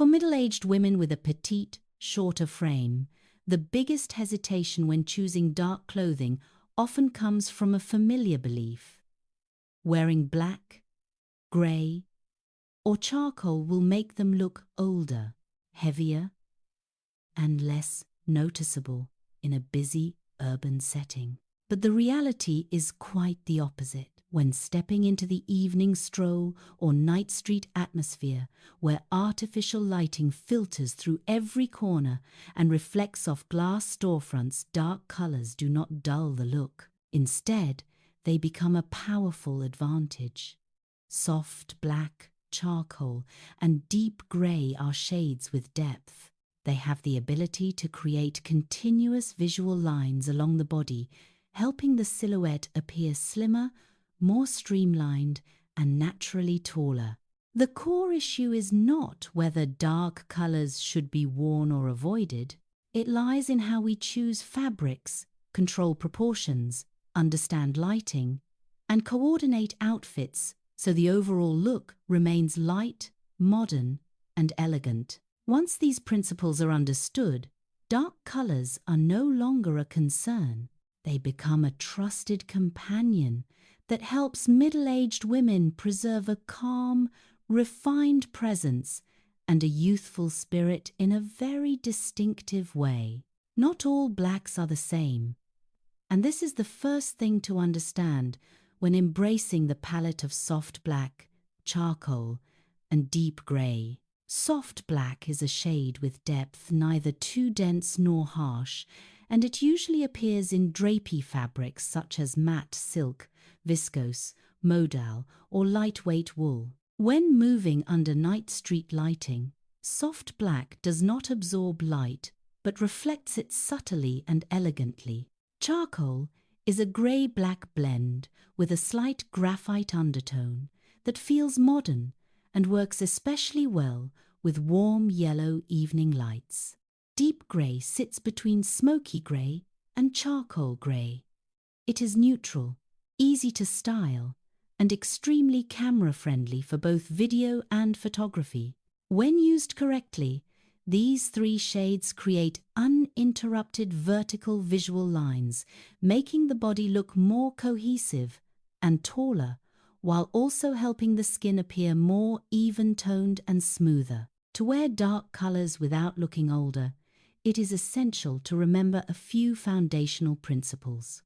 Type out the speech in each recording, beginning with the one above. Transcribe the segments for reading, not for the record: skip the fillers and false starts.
For middle-aged women with a petite, shorter frame, the biggest hesitation when choosing dark clothing often comes from a familiar belief. Wearing black, grey, or charcoal will make them look older, heavier, and less noticeable in a busy urban setting. But the reality is quite the opposite. When stepping into the evening stroll or night street atmosphere, where artificial lighting filters through every corner and reflects off glass storefronts, dark colors do not dull the look. Instead, they become a powerful advantage. Soft black, charcoal, and deep gray are shades with depth. They have the ability to create continuous visual lines along the body, helping the silhouette appear slimmer, more streamlined, and naturally taller. The core issue is not whether dark colors should be worn or avoided. It lies in how we choose fabrics, control proportions, understand lighting, and coordinate outfits so the overall look remains light, modern, and elegant. Once these principles are understood, dark colors are no longer a concern. They become a trusted companion that helps middle-aged women preserve a calm, refined presence and a youthful spirit in a very distinctive way. Not all blacks are the same, and this is the first thing to understand when embracing the palette of soft black, charcoal, and deep grey. Soft black is a shade with depth, neither too dense nor harsh, and it usually appears in drapey fabrics such as matte silk, viscose, modal, or lightweight wool. When moving under night street lighting, soft black does not absorb light but reflects it subtly and elegantly. Charcoal is a grey-black blend with a slight graphite undertone that feels modern and works especially well with warm yellow evening lights. Deep grey sits between smoky grey and charcoal grey. It is neutral, easy to style, and extremely camera-friendly for both video and photography. When used correctly, these three shades create uninterrupted vertical visual lines, making the body look more cohesive and taller, while also helping the skin appear more even-toned and smoother. To wear dark colors without looking older, it is essential to remember a few foundational principles.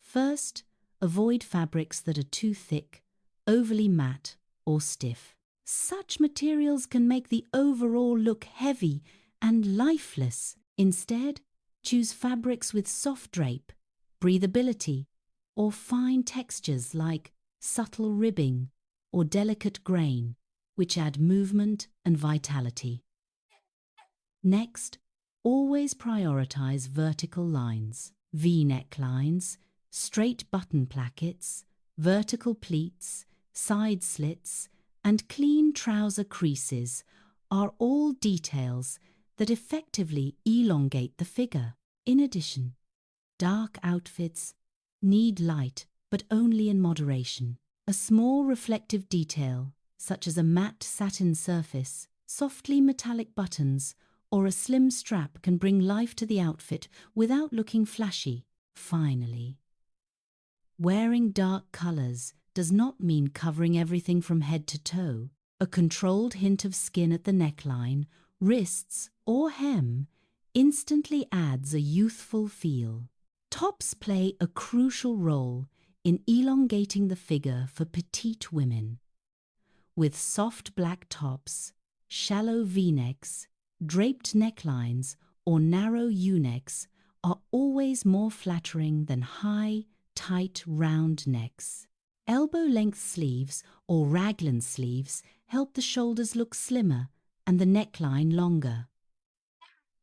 First, avoid fabrics that are too thick, overly matte, or stiff. Such materials can make the overall look heavy and lifeless. Instead, choose fabrics with soft drape, breathability, or fine textures like subtle ribbing or delicate grain, which add movement and vitality. Next, always prioritize vertical lines. V-neck lines, straight button plackets, vertical pleats, side slits, and clean trouser creases are all details that effectively elongate the figure. In addition, dark outfits need light, but only in moderation. A small reflective detail, such as a matte satin surface, softly metallic buttons, or a slim strap can bring life to the outfit without looking flashy. Finally, wearing dark colors does not mean covering everything from head to toe. A controlled hint of skin at the neckline, wrists, or hem instantly adds a youthful feel. Tops play a crucial role in elongating the figure for petite women. With soft black tops, shallow V-necks, draped necklines, or narrow U-necks are always more flattering than high, tight, round necks. Elbow-length sleeves or raglan sleeves help the shoulders look slimmer and the neckline longer.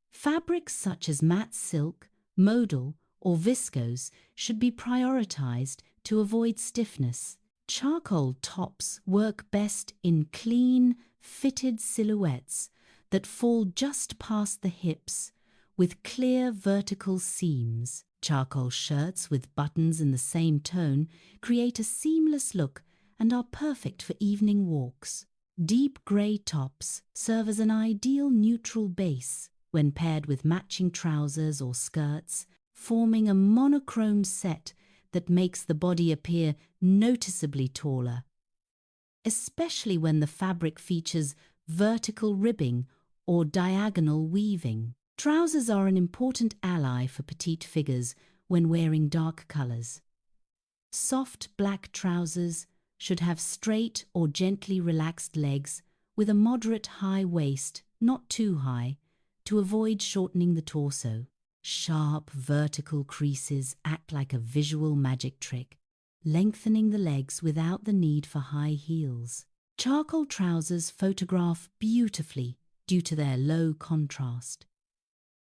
Fabrics such as matte silk, modal, or viscose should be prioritized to avoid stiffness. Charcoal tops work best in clean, fitted silhouettes that fall just past the hips with clear vertical seams. Charcoal shirts with buttons in the same tone create a seamless look and are perfect for evening walks. Deep grey tops serve as an ideal neutral base when paired with matching trousers or skirts, forming a monochrome set that makes the body appear noticeably taller, especially when the fabric features vertical ribbing or diagonal weaving. Trousers are an important ally for petite figures when wearing dark colours. Soft black trousers should have straight or gently relaxed legs with a moderate high waist, not too high, to avoid shortening the torso. Sharp vertical creases act like a visual magic trick, lengthening the legs without the need for high heels. Charcoal trousers photograph beautifully due to their low contrast,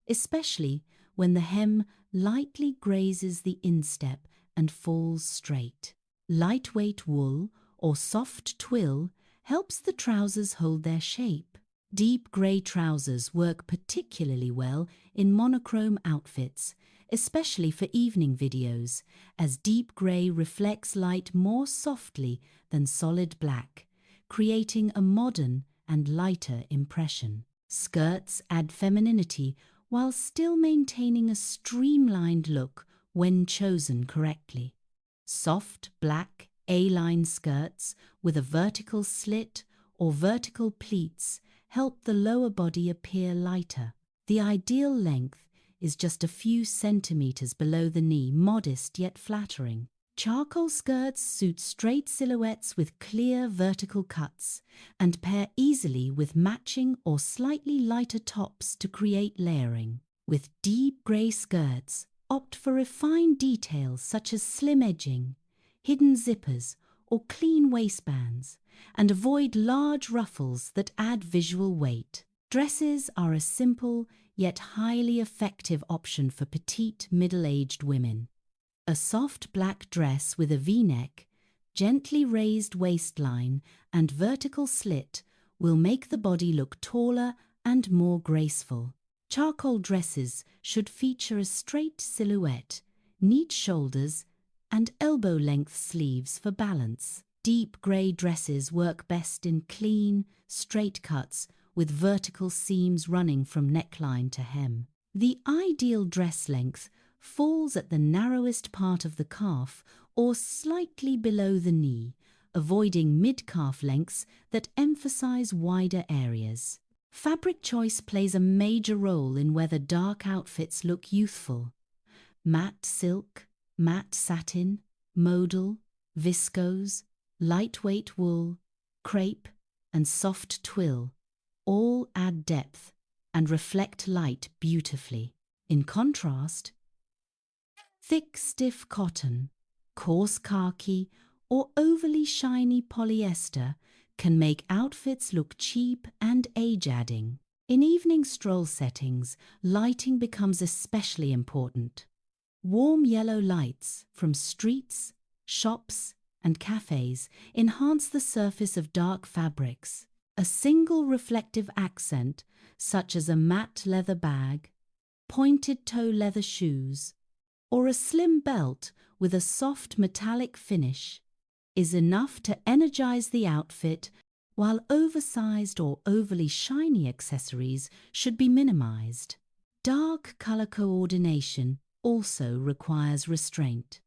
especially when the hem lightly grazes the instep and falls straight. Lightweight wool or soft twill helps the trousers hold their shape. Deep grey trousers work particularly well in monochrome outfits, especially for evening videos, as deep grey reflects light more softly than solid black, creating a modern and lighter impression. Skirts add femininity while still maintaining a streamlined look when chosen correctly. Soft black A-line skirts with a vertical slit or vertical pleats help the lower body appear lighter. The ideal length is just a few centimeters below the knee, modest yet flattering. Charcoal skirts suit straight silhouettes with clear vertical cuts and pair easily with matching or slightly lighter tops to create layering. With deep grey skirts, opt for refined details such as slim edging, hidden zippers, or clean waistbands, and avoid large ruffles that add visual weight. Dresses are a simple yet highly effective option for petite middle-aged women. A soft black dress with a V-neck, gently raised waistline, and vertical slit will make the body look taller and more graceful. Charcoal dresses should feature a straight silhouette, neat shoulders, and elbow-length sleeves for balance. Deep grey dresses work best in clean, straight cuts with vertical seams running from neckline to hem. The ideal dress length falls at the narrowest part of the calf or slightly below the knee, avoiding mid-calf lengths that emphasize wider areas. Fabric choice plays a major role in whether dark outfits look youthful. Matte silk, matte satin, modal, viscose, lightweight wool, crepe, and soft twill all add depth and reflect light beautifully. In contrast, thick, stiff cotton, coarse khaki, or overly shiny polyester can make outfits look cheap and age-adding. In evening stroll settings, lighting becomes especially important. Warm yellow lights from streets, shops, and cafes enhance the surface of dark fabrics. A single reflective accent, such as a matte leather bag, pointed toe leather shoes, or a slim belt with a soft metallic finish, is enough to energize the outfit, while oversized or overly shiny accessories should be minimized. Dark color coordination also requires restraint.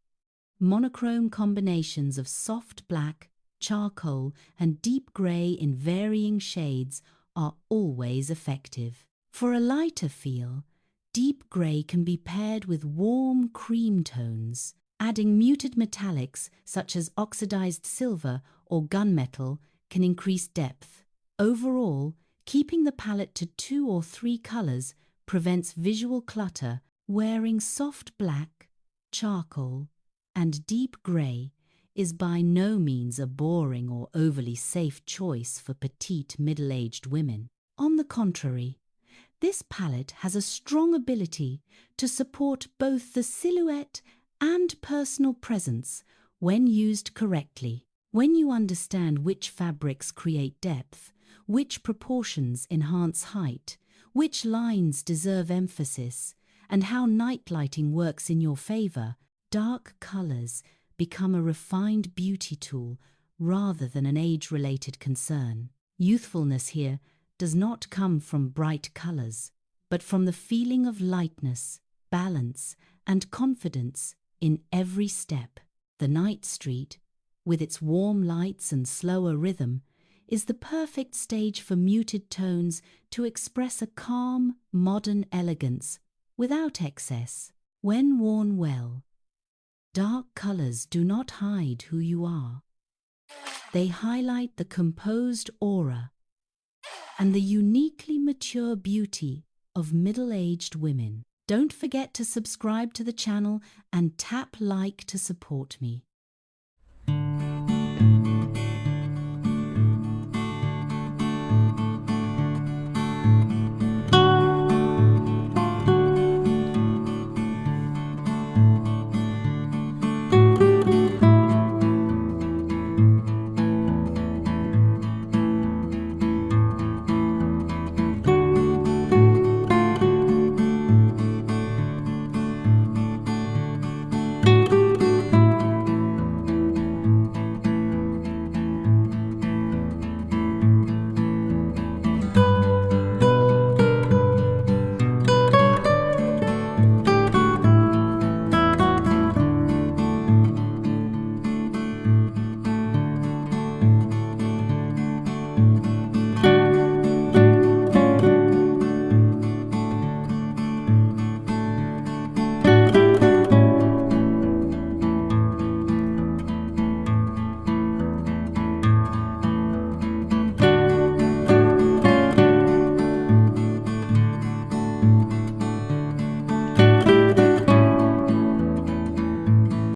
Monochrome combinations of soft black, charcoal, and deep grey in varying shades are always effective. For a lighter feel, deep grey can be paired with warm cream tones. Adding muted metallics such as oxidized silver or gunmetal can increase depth. Overall, keeping the palette to 2 or 3 colors prevents visual clutter. Wearing soft black, charcoal, and deep grey is by no means a boring or overly safe choice for petite middle-aged women. On the contrary, this palette has a strong ability to support both the silhouette and personal presence when used correctly. When you understand which fabrics create depth, which proportions enhance height, which lines deserve emphasis, and how night lighting works in your favor, dark colors become a refined beauty tool rather than an age-related concern. Youthfulness here does not come from bright colors, but from the feeling of lightness, balance, and confidence in every step. The night street, with its warm lights and slower rhythm, is the perfect stage for muted tones to express a calm, modern elegance without excess. When worn well, dark colors do not hide who you are. They highlight the composed aura and the uniquely mature beauty of middle-aged women. Don't forget to subscribe to the channel and tap like to support me.